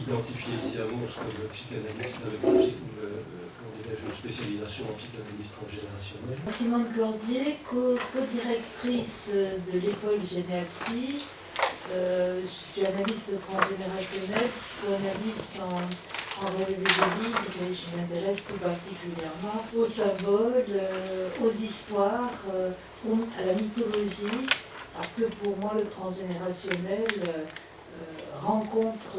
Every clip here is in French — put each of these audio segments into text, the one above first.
identifié ici à Mons comme psychanalyste avec une spécialisation en psychanalyse transgénérationnelle. Simone Cordier, co-directrice de l'école Généapsie. Je suis analyste transgénérationnelle, psychoanalyste en relevé de vide, mais je m'intéresse tout particulièrement aux symboles, aux histoires, à la mythologie, parce que pour moi le transgénérationnel rencontre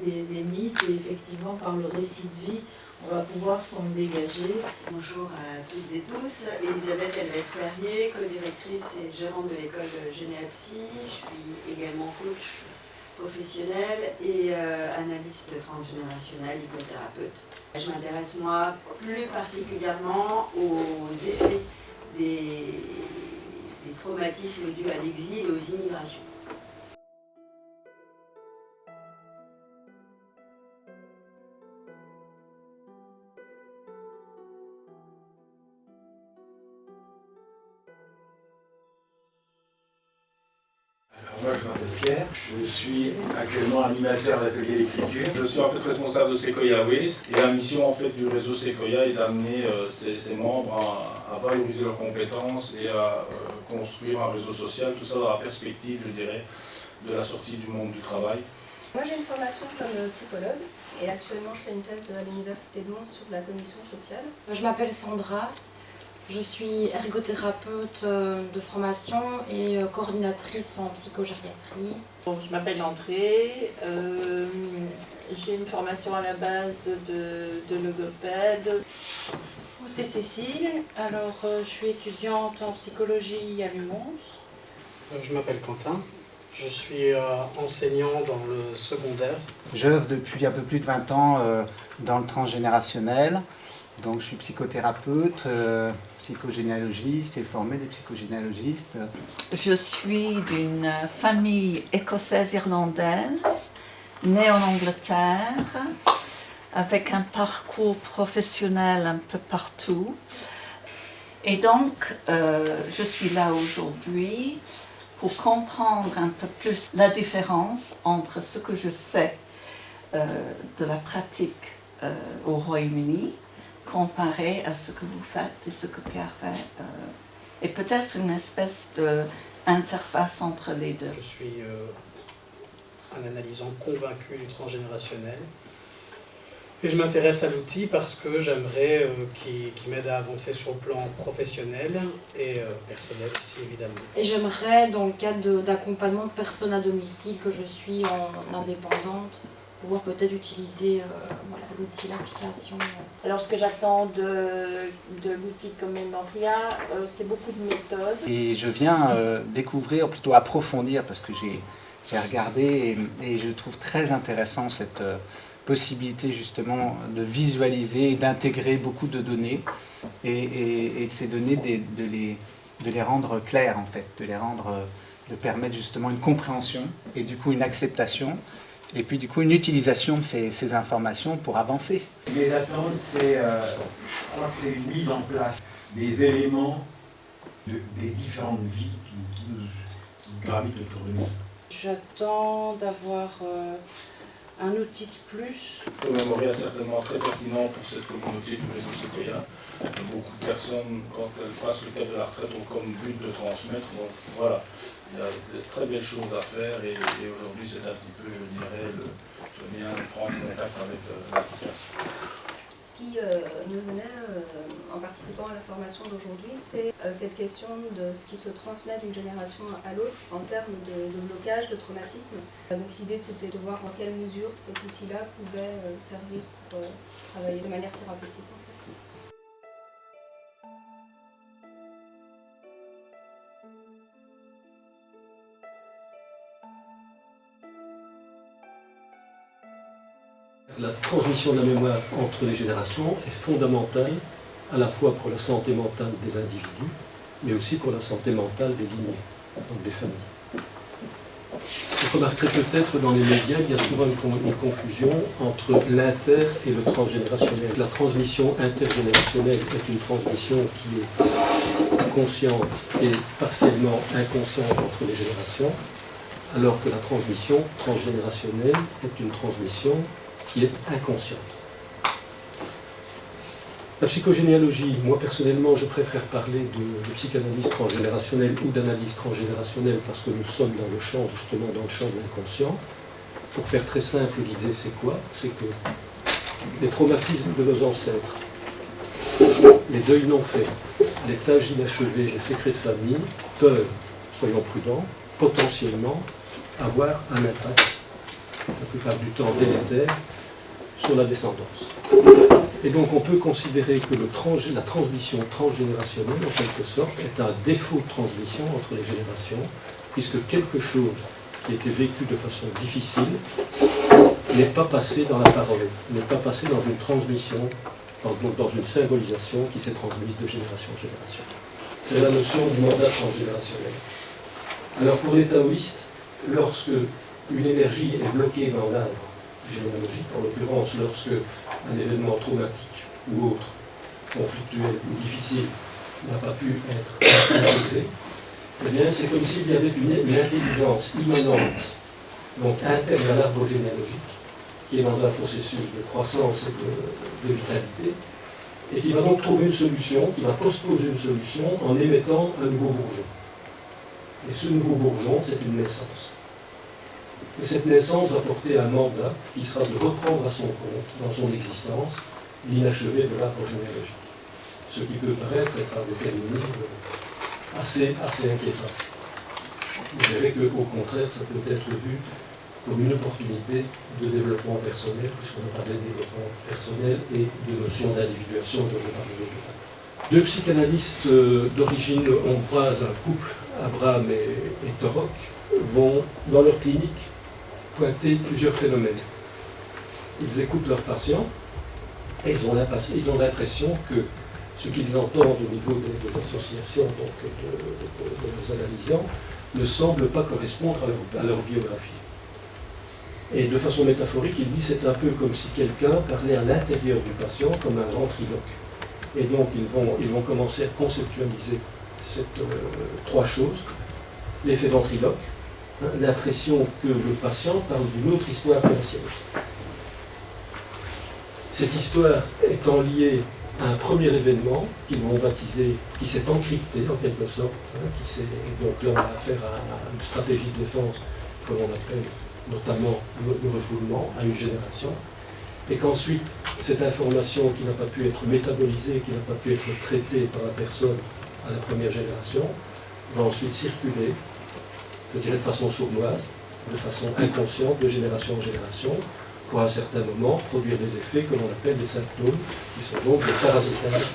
des mythes et effectivement par le récit de vie on va pouvoir s'en dégager. Bonjour à toutes et tous, Elisabeth Elves-Perrier, co-directrice et gérante de l'école Généapsie. Je suis également coach professionnel et analyste transgénérationnel, hypnothérapeute. Je m'intéresse moi plus particulièrement aux effets des traumatismes dus à l'exil et aux immigrations. Moi, je m'appelle Pierre, je suis actuellement animateur d'atelier d'écriture. Je suis en fait responsable de Sequoia Waste et la mission en fait du réseau Sequoia est d'amener ses membres à valoriser leurs compétences et à construire un réseau social, tout ça dans la perspective, je dirais, de la sortie du monde du travail. Moi j'ai une formation comme psychologue et actuellement je fais une thèse à l'université de Mons sur la cognition sociale. Je m'appelle Sandra. Je suis ergothérapeute de formation et coordinatrice en psychogériatrie. Bon, je m'appelle André, j'ai une formation à la base de logopède. C'est Cécile, alors je suis étudiante en psychologie à l'UMONS. Je m'appelle Quentin, je suis enseignant dans le secondaire. J'œuvre depuis un peu plus de 20 ans dans le transgénérationnel. Donc je suis psychothérapeute, psychogénéalogiste, j'ai formé des psychogénéalogistes. Je suis d'une famille écossaise-irlandaise, née en Angleterre, avec un parcours professionnel un peu partout. Et donc je suis là aujourd'hui pour comprendre un peu plus la différence entre ce que je sais de la pratique au Royaume-Uni, comparé à ce que vous faites et ce que Pierre fait, et peut-être une espèce d'interface entre les deux. Je suis un analysant convaincu du transgénérationnel et je m'intéresse à l'outil parce que j'aimerais qu'il m'aide à avancer sur le plan professionnel et personnel aussi évidemment. Et j'aimerais, dans le cadre d'accompagnement de personnes à domicile que je suis en indépendante, pouvoir peut-être utiliser voilà, l'outil, l'application. Alors ce que j'attends de l'outil comme Memoria, c'est beaucoup de méthodes. Et je viens découvrir, plutôt approfondir, parce que j'ai regardé et je trouve très intéressant cette possibilité justement de visualiser et d'intégrer beaucoup de données et de ces données de les rendre claires en fait, de permettre justement une compréhension et du coup une acceptation. Et puis du coup une utilisation de ces informations pour avancer. Mes attentes, c'est, je crois que c'est une mise en place des éléments des différentes vies qui gravitent autour de nous. J'attends d'avoir un outil de plus. Le Memoria est certainement très pertinent pour cette communauté du réseau Sequoia. Beaucoup de personnes, quand elles passent le cap de la retraite, ont comme but de transmettre. Donc voilà, il y a de très belles choses à faire et aujourd'hui c'est un petit peu, je dirais, je viens prendre contact avec l'application. Ce qui nous venait en participant à la formation d'aujourd'hui, c'est cette question de ce qui se transmet d'une génération à l'autre en termes de blocage, de traumatisme. Donc l'idée c'était de voir en quelle mesure cet outil-là pouvait servir pour travailler de manière thérapeutique en fait. La transmission de la mémoire entre les générations est fondamentale à la fois pour la santé mentale des individus, mais aussi pour la santé mentale des lignées, donc des familles. Vous remarquerez peut-être dans les médias, il y a souvent une confusion entre l'inter et le transgénérationnel. La transmission intergénérationnelle est une transmission qui est consciente et partiellement inconsciente entre les générations. alors que la transmission transgénérationnelle est une transmission qui est inconsciente. La psychogénéalogie, moi personnellement, je préfère parler de psychanalyse transgénérationnelle ou d'analyse transgénérationnelle parce que nous sommes dans le champ, justement, dans le champ de l'inconscient. Pour faire très simple, l'idée c'est quoi? C'est que les traumatismes de nos ancêtres, les deuils non faits, les tâches inachevées, les secrets de famille peuvent, soyons prudents, potentiellement avoir un impact, la plupart du temps délétère, sur la descendance. Et donc on peut considérer que la transmission transgénérationnelle, en quelque sorte, est un défaut de transmission entre les générations, puisque quelque chose qui a été vécu de façon difficile n'est pas passé dans la parole, n'est pas passé dans une transmission, dans une symbolisation qui s'est transmise de génération en génération. C'est la notion du mandat transgénérationnel. Alors pour les taoïstes, lorsque une énergie est bloquée dans l'arbre généalogique, en l'occurrence lorsque un événement traumatique ou autre, conflictuel ou difficile, n'a pas pu être intégré, eh bien c'est comme s'il y avait une intelligence immanente, donc interne à l'arbre généalogique, qui est dans un processus de croissance et de vitalité, et qui va donc trouver une solution, qui va postposer une solution en émettant un nouveau bourgeon. Et ce nouveau bourgeon, c'est une naissance. Et cette naissance va porter un mandat qui sera de reprendre à son compte, dans son existence, l'inachevé de l'arbre généalogique. Ce qui peut paraître être un déterminisme assez inquiétant. Vous verrez qu'au contraire, ça peut être vu comme une opportunité de développement personnel, puisqu'on a parlé de développement personnel et de notion d'individuation dont je parlais tout à l'heure. Deux psychanalystes d'origine hongroise, un couple, Abraham et Torok, vont dans leur clinique pointer plusieurs phénomènes. Ils écoutent leurs patients et ils ont l'impression que ce qu'ils entendent au niveau des associations, donc de nos analysants, ne semble pas correspondre à leur biographie. Et de façon métaphorique, il dit c'est un peu comme si quelqu'un parlait à l'intérieur du patient comme un ventriloque. Et donc ils vont commencer à conceptualiser trois choses. L'effet ventriloque, l'impression que le patient parle d'une autre histoire que la sienne. Cette histoire étant liée à un premier événement qu'ils vont baptiser, qui s'est encrypté en quelque sorte, donc là on a affaire à une stratégie de défense, comme on appelle notamment le refoulement, à une génération, et qu'ensuite cette information qui n'a pas pu être métabolisée, qui n'a pas pu être traitée par la personne à la première génération, va ensuite circuler, je dirais de façon sournoise, de façon inconsciente, de génération en génération, pour à un certain moment produire des effets que l'on appelle des symptômes, qui sont donc des parasitages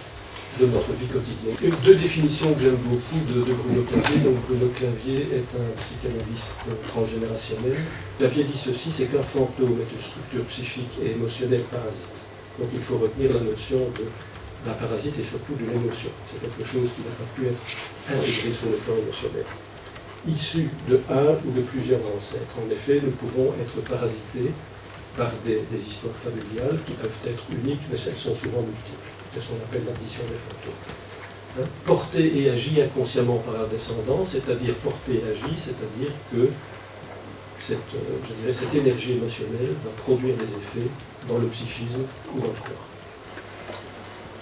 de notre vie quotidienne. Deux définitions que j'aime beaucoup de Bruno Clavier. Donc Bruno Clavier est un psychanalyste transgénérationnel. Clavier dit ceci, c'est qu'un fantôme est une structure psychique et émotionnelle parasite. Donc il faut retenir la notion d'un parasite et surtout d'une émotion. C'est quelque chose qui n'a pas pu être intégré sur le plan émotionnel. Issu de un ou de plusieurs ancêtres. En effet, nous pouvons être parasités par des histoires familiales qui peuvent être uniques, mais elles sont souvent multiples. C'est ce qu'on appelle l'addition des fantômes. Porté et agi inconsciemment par la descendance, c'est-à-dire porté et agi, c'est-à-dire que cette énergie émotionnelle va produire des effets dans le psychisme ou dans le corps.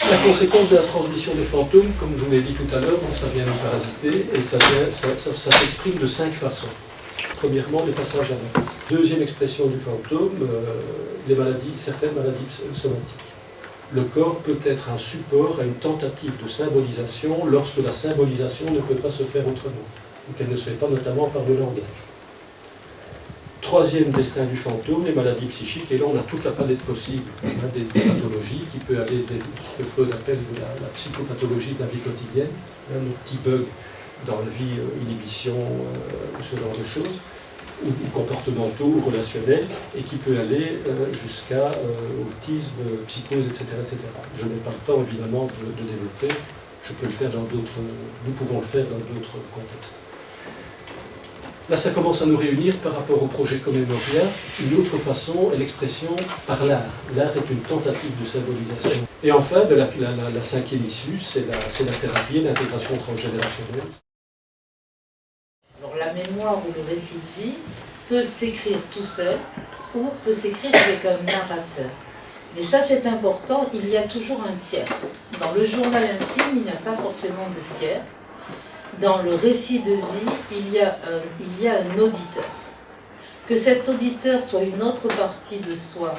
La conséquence de la transmission des fantômes, comme je vous l'ai dit tout à l'heure, ça vient nous parasiter et ça s'exprime de 5 façons. Premièrement, les passages à l'acte. Deuxième expression du fantôme, certaines maladies somatiques. Le corps peut être un support à une tentative de symbolisation lorsque la symbolisation ne peut pas se faire autrement, ou qu'elle ne se fait pas notamment par le langage. Troisième destin du fantôme, les maladies psychiques, et là on a toute la palette possible des pathologies qui peut aller de ce que Freud appelle la psychopathologie de la vie quotidienne, nos petits bugs dans la vie, inhibition, ce genre de choses, ou comportementaux, ou relationnels, et qui peut aller jusqu'à autisme, psychose, etc., etc. Je n'ai pas le temps évidemment de développer, je peux le faire nous pouvons le faire dans d'autres contextes. Là, ça commence à nous réunir par rapport au projet commémorien. Une autre façon est l'expression par l'art. L'art est une tentative de symbolisation. Et enfin, la cinquième issue, c'est la thérapie et l'intégration transgénérationnelle. Alors la la mémoire ou le récit de vie peut s'écrire tout seul ou peut s'écrire avec un narrateur. Mais ça c'est important, il y a toujours un tiers. Dans le journal intime, il n'y a pas forcément de tiers. Dans le récit de vie, il y a un auditeur. Que cet auditeur soit une autre partie de soi,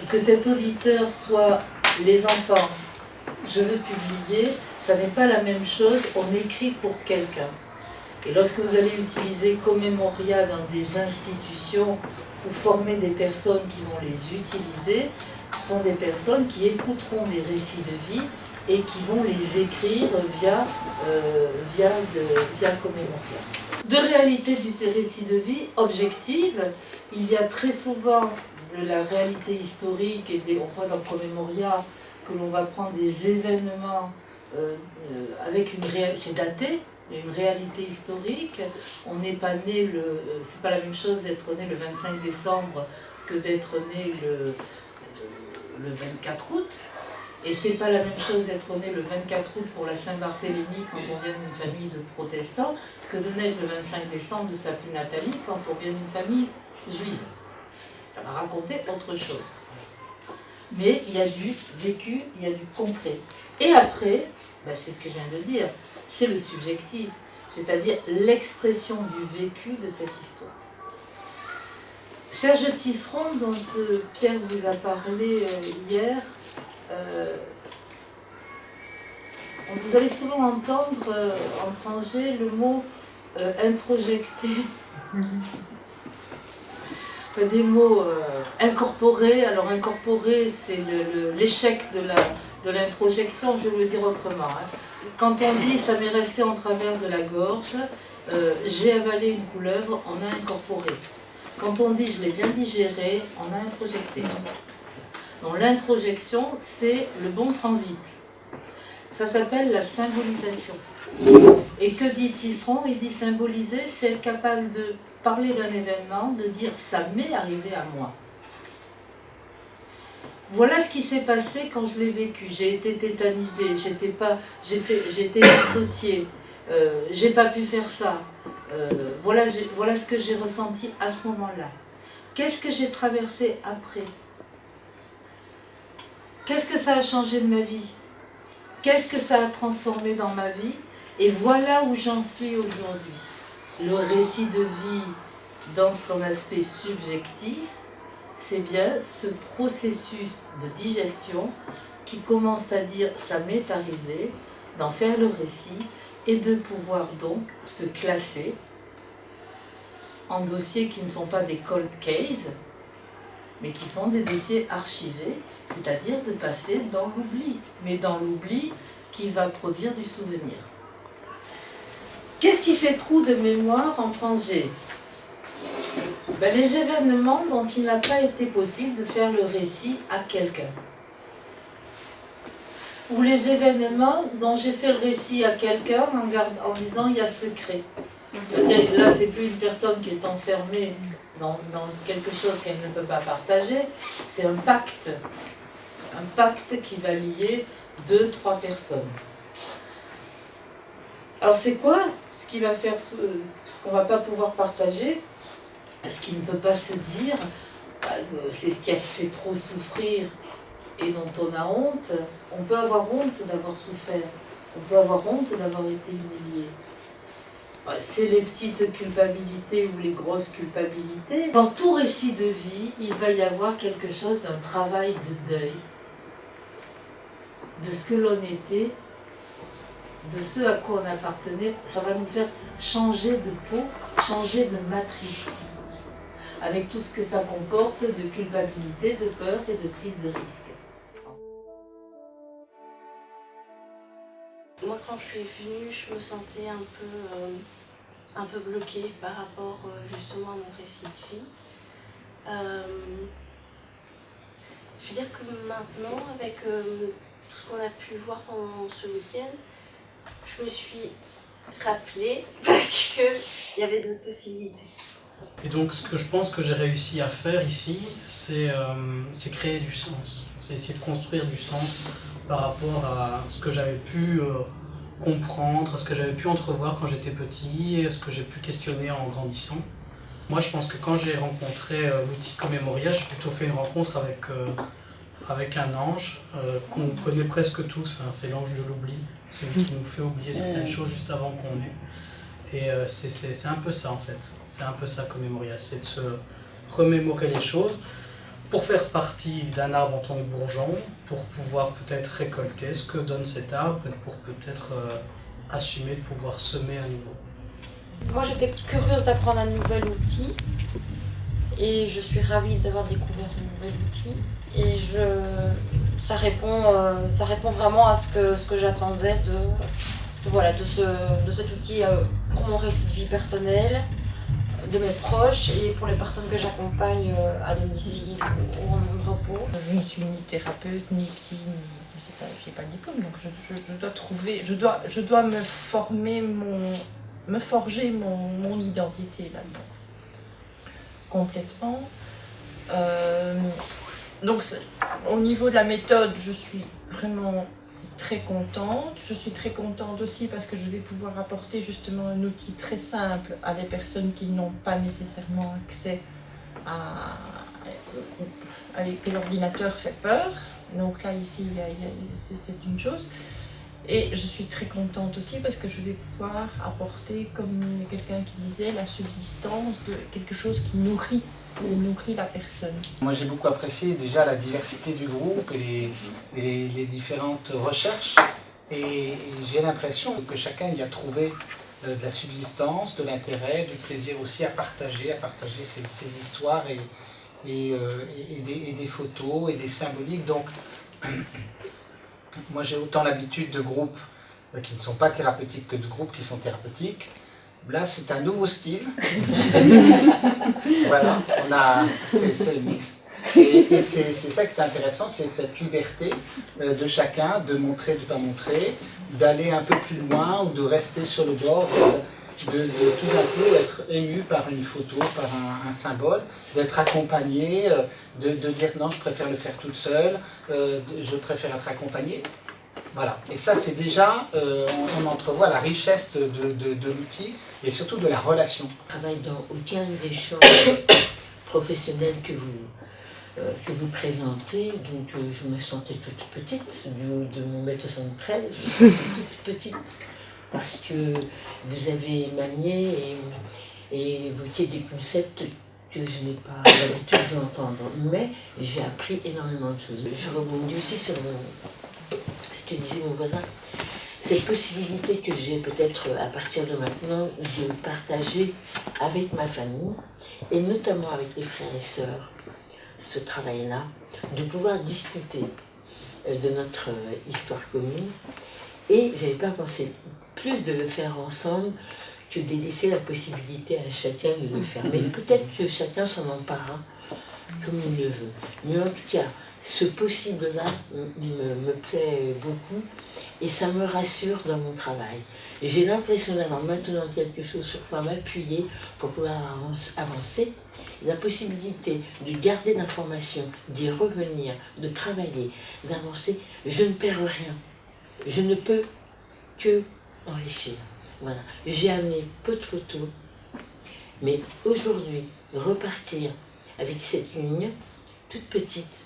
ou que cet auditeur soit les enfants, je veux publier, ça n'est pas la même chose, on écrit pour quelqu'un. Et lorsque vous allez utiliser Commemoria dans des institutions ou former des personnes qui vont les utiliser, ce sont des personnes qui écouteront des récits de vie et qui vont les écrire via Commemoria. De réalité de ces récits de vie objective, il y a très souvent de la réalité historique et on voit dans Commemoria que l'on va prendre des événements avec c'est daté, une réalité historique. On n'est pas né c'est pas la même chose d'être né le 25 décembre que d'être né le 24 août. Et c'est pas la même chose d'être né le 24 août pour la Saint-Barthélemy quand on vient d'une famille de protestants que de naître le 25 décembre de sa Natalie quand on vient d'une famille juive. Ça va raconter autre chose. Mais il y a du vécu, il y a du concret. Et après, c'est ce que je viens de dire, c'est le subjectif, c'est-à-dire l'expression du vécu de cette histoire. Serge Tisseron, dont Pierre vous a parlé hier, vous allez souvent entendre en français le mot introjecté. Des mots incorporés. Alors incorporé, c'est l'échec de l'introjection, je vais le dire autrement. Quand on dit « ça m'est resté en travers de la gorge », j'ai avalé une couleuvre, on a incorporé. Quand on dit « je l'ai bien digéré », on a introjecté. Donc l'introjection, c'est le bon transit. Ça s'appelle la symbolisation. Et que dit Tisseron? Il dit symboliser, c'est être capable de parler d'un événement, de dire « ça m'est arrivé à moi ». Voilà ce qui s'est passé quand je l'ai vécu. J'ai été tétanisée, j'étais dissociée, j'ai pas pu faire ça. Voilà ce que j'ai ressenti à ce moment-là. Qu'est-ce que j'ai traversé après? Qu'est-ce que ça a changé de ma vie? Qu'est-ce que ça a transformé dans ma vie? Et voilà où j'en suis aujourd'hui. Le récit de vie dans son aspect subjectif, c'est bien ce processus de digestion qui commence à dire « ça m'est arrivé », d'en faire le récit et de pouvoir donc se classer en dossiers qui ne sont pas des cold cases, mais qui sont des dossiers archivés, c'est-à-dire de passer dans l'oubli, mais dans l'oubli qui va produire du souvenir. Qu'est-ce qui fait trou de mémoire en transgé? Les événements dont il n'a pas été possible de faire le récit à quelqu'un. Ou les événements dont j'ai fait le récit à quelqu'un en disant il y a secret. C'est-à-dire là c'est plus une personne qui est enfermée dans quelque chose qu'elle ne peut pas partager, c'est un pacte. Un pacte qui va lier 2-3 personnes. Alors c'est quoi ce qui va faire ce qu'on ne va pas pouvoir partager? Ce qui ne peut pas se dire, c'est ce qui a fait trop souffrir et dont on a honte. On peut avoir honte d'avoir souffert, on peut avoir honte d'avoir été humilié. C'est les petites culpabilités ou les grosses culpabilités. Dans tout récit de vie, il va y avoir quelque chose d'un travail de deuil, de ce que l'on était, de ce à quoi on appartenait. Ça va nous faire changer de peau, changer de matrice, avec tout ce que ça comporte de culpabilité, de peur et de prise de risque. Moi, quand je suis venue, je me sentais un peu bloquée par rapport justement à mon récit de vie. Je veux dire que maintenant, avec tout ce qu'on a pu voir pendant ce week-end, je me suis rappelé qu'il y avait d'autres possibilités. Et donc ce que je pense que j'ai réussi à faire ici, c'est créer du sens. C'est essayer de construire du sens par rapport à ce que j'avais pu comprendre, ce que j'avais pu entrevoir quand j'étais petit, ce que j'ai pu questionner en grandissant. Moi, je pense que quand j'ai rencontré l'outil Commemoria, j'ai plutôt fait une rencontre avec un ange qu'on connaît presque tous, hein, c'est l'ange de l'oubli, celui qui nous fait oublier certaines choses juste avant qu'on ait. Et c'est un peu ça en fait, c'est un peu ça Commemoria, c'est de se remémorer les choses pour faire partie d'un arbre en tant que bourgeon, pour pouvoir peut-être récolter ce que donne cet arbre et pour peut-être assumer de pouvoir semer à nouveau. Moi j'étais curieuse d'apprendre un nouvel outil et je suis ravie d'avoir découvert ce nouvel outil. Et ça répond vraiment à ce que j'attendais de cet outil pour mon récit de vie personnelle, de mes proches et pour les personnes que j'accompagne à domicile ou en maison de repos. Je ne suis ni thérapeute, ni psy, j'ai pas le diplôme, donc je dois me forger mon identité là-dedans. Complètement. Donc au niveau de la méthode, je suis vraiment très contente. Je suis très contente aussi parce que je vais pouvoir apporter justement un outil très simple à des personnes qui n'ont pas nécessairement accès que l'ordinateur fait peur. Donc là ici, c'est une chose. Et je suis très contente aussi parce que je vais pouvoir apporter, comme quelqu'un qui disait, la subsistance de quelque chose qui nourrit la personne. Moi j'ai beaucoup apprécié déjà la diversité du groupe et les différentes recherches et j'ai l'impression que chacun y a trouvé de la subsistance, de l'intérêt, du plaisir aussi à partager ses histoires et des photos et des symboliques. Donc moi j'ai autant l'habitude de groupes qui ne sont pas thérapeutiques que de groupes qui sont thérapeutiques. Là, c'est un nouveau style. Voilà, c'est le mix. Et c'est ça qui est intéressant, c'est cette liberté de chacun de montrer, de ne pas montrer, d'aller un peu plus loin ou de rester sur le bord, de tout d'un coup être ému par une photo, par un symbole, d'être accompagné, de dire non, je préfère le faire toute seule, je préfère être accompagné. Voilà, et ça c'est déjà, on entrevoit la richesse de l'outil et surtout de la relation. Je travaille dans aucun des champs professionnels que vous présentez, donc je me sentais toute petite, du haut de mon 1m73, je me sentais toute petite, parce que vous avez manié et évoqué des concepts que je n'ai pas l'habitude d'entendre, mais j'ai appris énormément de choses. Je rebondis aussi sur ce que disait mon voisin, cette possibilité que j'ai peut-être à partir de maintenant de partager avec ma famille et notamment avec les frères et sœurs ce travail-là, de pouvoir discuter de notre histoire commune. Et je n'avais pas pensé plus de le faire ensemble que de laisser la possibilité à chacun de le faire. Mais peut-être que chacun s'en emparera comme il le veut. Mais en tout cas, ce possible-là me plaît beaucoup et ça me rassure dans mon travail. J'ai l'impression d'avoir maintenant quelque chose sur quoi m'appuyer pour pouvoir avancer. La possibilité de garder l'information, d'y revenir, de travailler, d'avancer, je ne perds rien. Je ne peux que enrichir. Voilà. J'ai amené peu de photos, mais aujourd'hui, repartir avec cette ligne toute petite,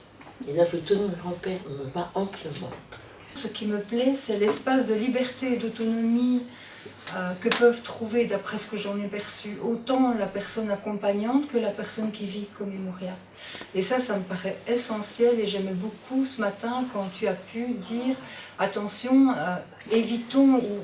et la photo de mon grand-père me va amplement. Ce qui me plaît, c'est l'espace de liberté et d'autonomie que peuvent trouver, d'après ce que j'en ai perçu, autant la personne accompagnante que la personne qui vit Commemoria. Et ça me paraît essentiel et j'aimais beaucoup ce matin quand tu as pu dire attention, évitons ou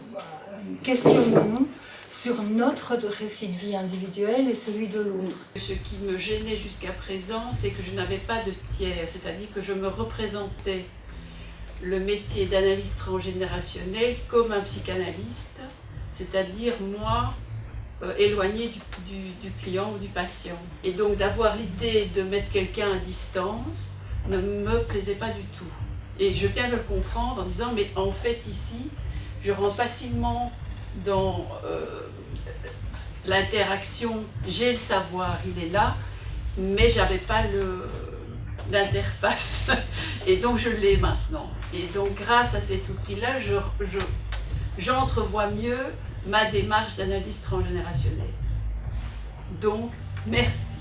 questionnons-nous sur notre récit de vie individuel et celui de l'autre. Ce qui me gênait jusqu'à présent, c'est que je n'avais pas de tiers, c'est-à-dire que je me représentais le métier d'analyste transgénérationnel comme un psychanalyste, c'est-à-dire moi, éloigné du client ou du patient. Et donc d'avoir l'idée de mettre quelqu'un à distance ne me plaisait pas du tout. Et je viens de le comprendre en disant, mais en fait ici, je rentre facilement dans l'interaction, j'ai le savoir, il est là, mais j'avais pas l'interface et donc je l'ai maintenant. Et donc grâce à cet outil-là, j'entrevois mieux ma démarche d'analyse transgénérationnelle. Donc, merci.